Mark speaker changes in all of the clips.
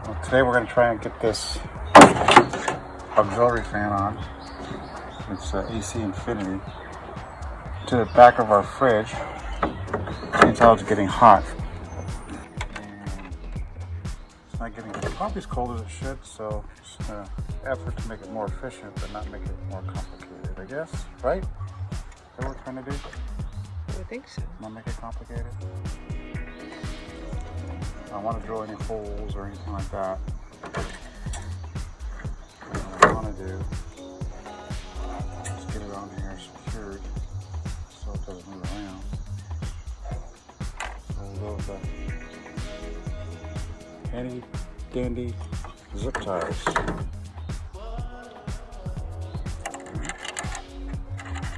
Speaker 1: Well, today we're going to try and get this auxiliary fan on. It's AC Infinity to the back of our fridge. You can tell it's getting hot. And it's not getting probably as cold as it should, so just an effort to make it more efficient but not make it more complicated, I guess, right? Is that what we're trying to do?
Speaker 2: I would think so.
Speaker 1: Not make it complicated. I don't want to drill any holes or anything like that. What I want to do is get it on here secured so it doesn't move around. So we'll go with the handy dandy zip ties.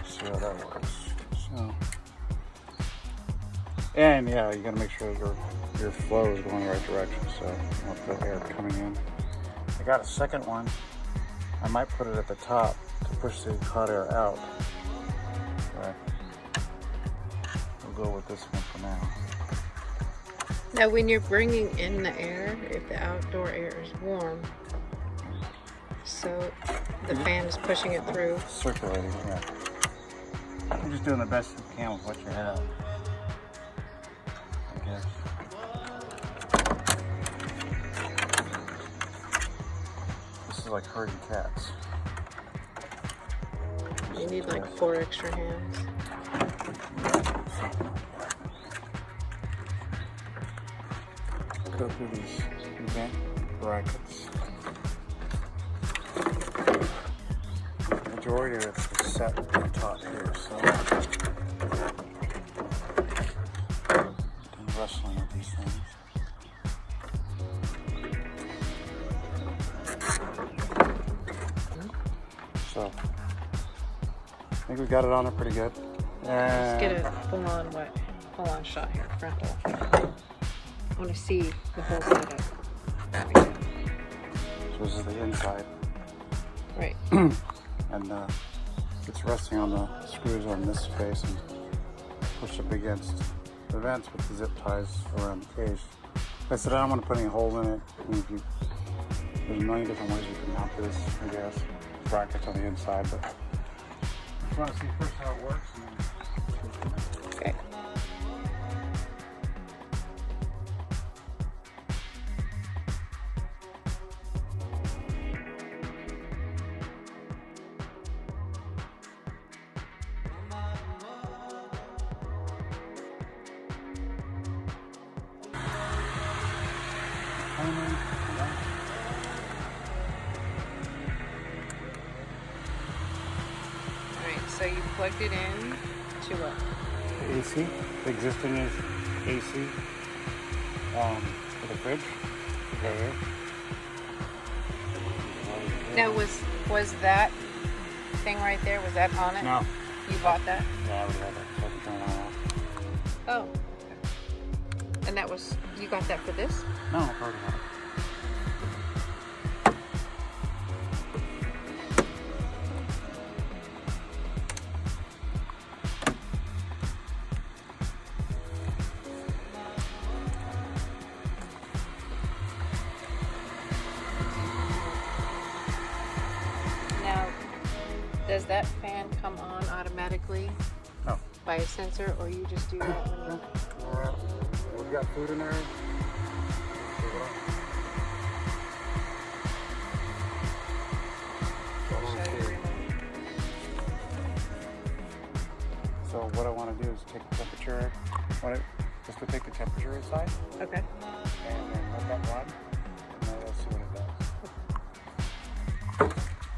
Speaker 1: See how that works. So, and yeah, you gotta make sure your flow is going the right direction, so you want the air coming in. I got a second one. I might put it at the top to push the hot air out. But we'll go with this one for now.
Speaker 2: Now, when you're bringing in the air, if the outdoor air is warm, so the fan is pushing it through.
Speaker 1: Circulating, yeah. You're just doing the best you can with what you have, I guess. This is like herding cats.
Speaker 2: You need like 4 extra hands.
Speaker 1: Go through these vent brackets. The majority of it's set on top here, so I'm wrestling with these things. So I think we got it on there pretty good.
Speaker 2: Let's get a full-on shot here, frontal. I want to see the whole setup. There we go.
Speaker 1: So this is the inside.
Speaker 2: Right.
Speaker 1: And it's resting on the screws on this face and push up against the vents with the zip ties around the cage. Like I said, I don't want to put any holes in it. There's a million different ways you can mount this, I guess. Brackets on the inside, but I just want to see first how it works.
Speaker 2: Okay. So you plugged it in to what?
Speaker 1: The AC. The existing is AC for the fridge. Right here.
Speaker 2: Now was that thing right there, was that on it?
Speaker 1: No.
Speaker 2: You bought that?
Speaker 1: Yeah, I would have it. So I can turn it on.
Speaker 2: Oh. Okay. And that was, you got that for this?
Speaker 1: No, I've already had it.
Speaker 2: Does that fan come on automatically?
Speaker 1: No.
Speaker 2: By a sensor, or you just do that when you...
Speaker 1: We've got food in there. So what I want to do is take the temperature, just to take the temperature inside.
Speaker 2: Okay.
Speaker 1: And then let that run, and then let's see what it does.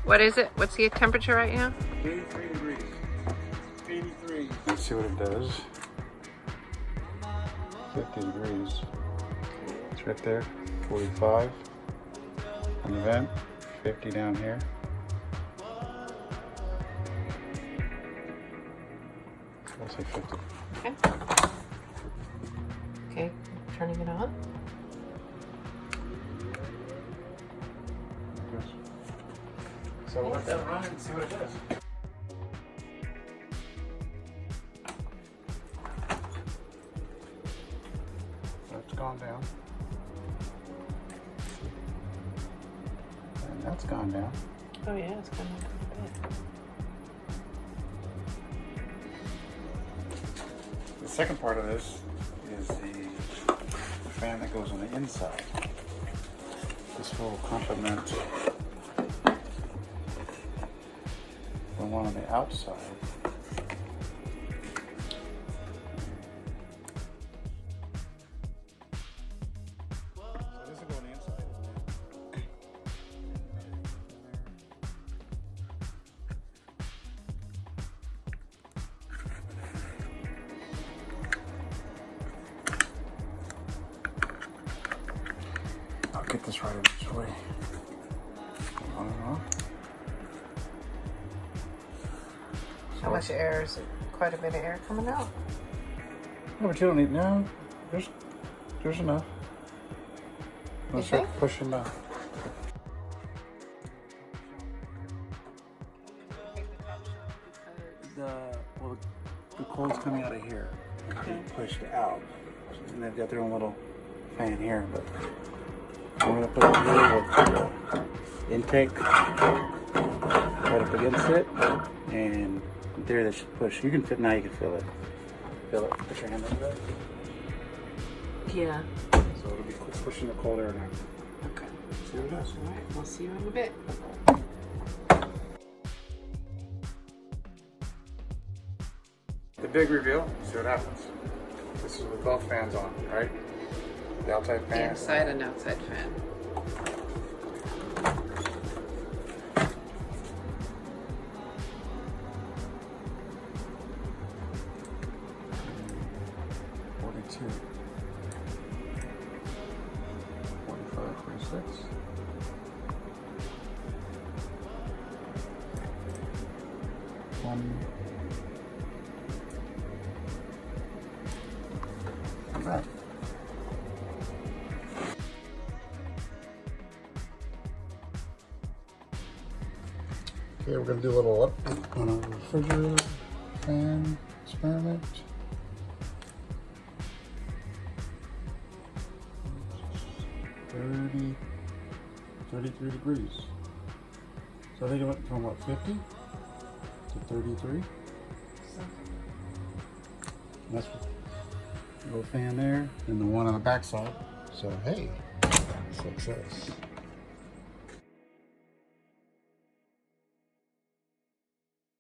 Speaker 2: What is it? What's the temperature right now?
Speaker 1: 83 degrees. 83. Let's see what it does. 50 degrees. It's right there. 45 on the vent. 50 down here. I'll say 50.
Speaker 2: Okay. Okay, turning it on.
Speaker 1: So let's run it and see what it does. So it's gone down. That's gone down.
Speaker 2: Oh yeah, it's coming quite a bit.
Speaker 1: The second part of this is the fan that goes on the inside. This will complement the one on the outside. So this will go on the inside. I'll get this right this way. On and off.
Speaker 2: How much air is it? Quite a bit of air coming out.
Speaker 1: No, but you don't need no. There's enough.
Speaker 2: You
Speaker 1: Start
Speaker 2: think?
Speaker 1: pushing up. The cold's coming out of here. It's being pushed out, and they've got their own little fan here. But I'm gonna put it here with the intake right up against it, and there they should push. You can fit now. You can feel it. Feel it. Put your hand under it.
Speaker 2: Yeah.
Speaker 1: So it'll be pushing the cold air down.
Speaker 2: Okay.
Speaker 1: See what it does.
Speaker 2: All right. We'll see you in a bit.
Speaker 1: The big reveal. See what happens. This is with both fans on, right? The outside fan.
Speaker 2: Inside and outside fan.
Speaker 1: $42, $45, $46. Not bad. Okay, we're gonna do a little update on our refrigerator fan experiment. 33 degrees. So I think it went from what, 50 to 33? And that's the little fan there, and the one on the back side. So hey, success.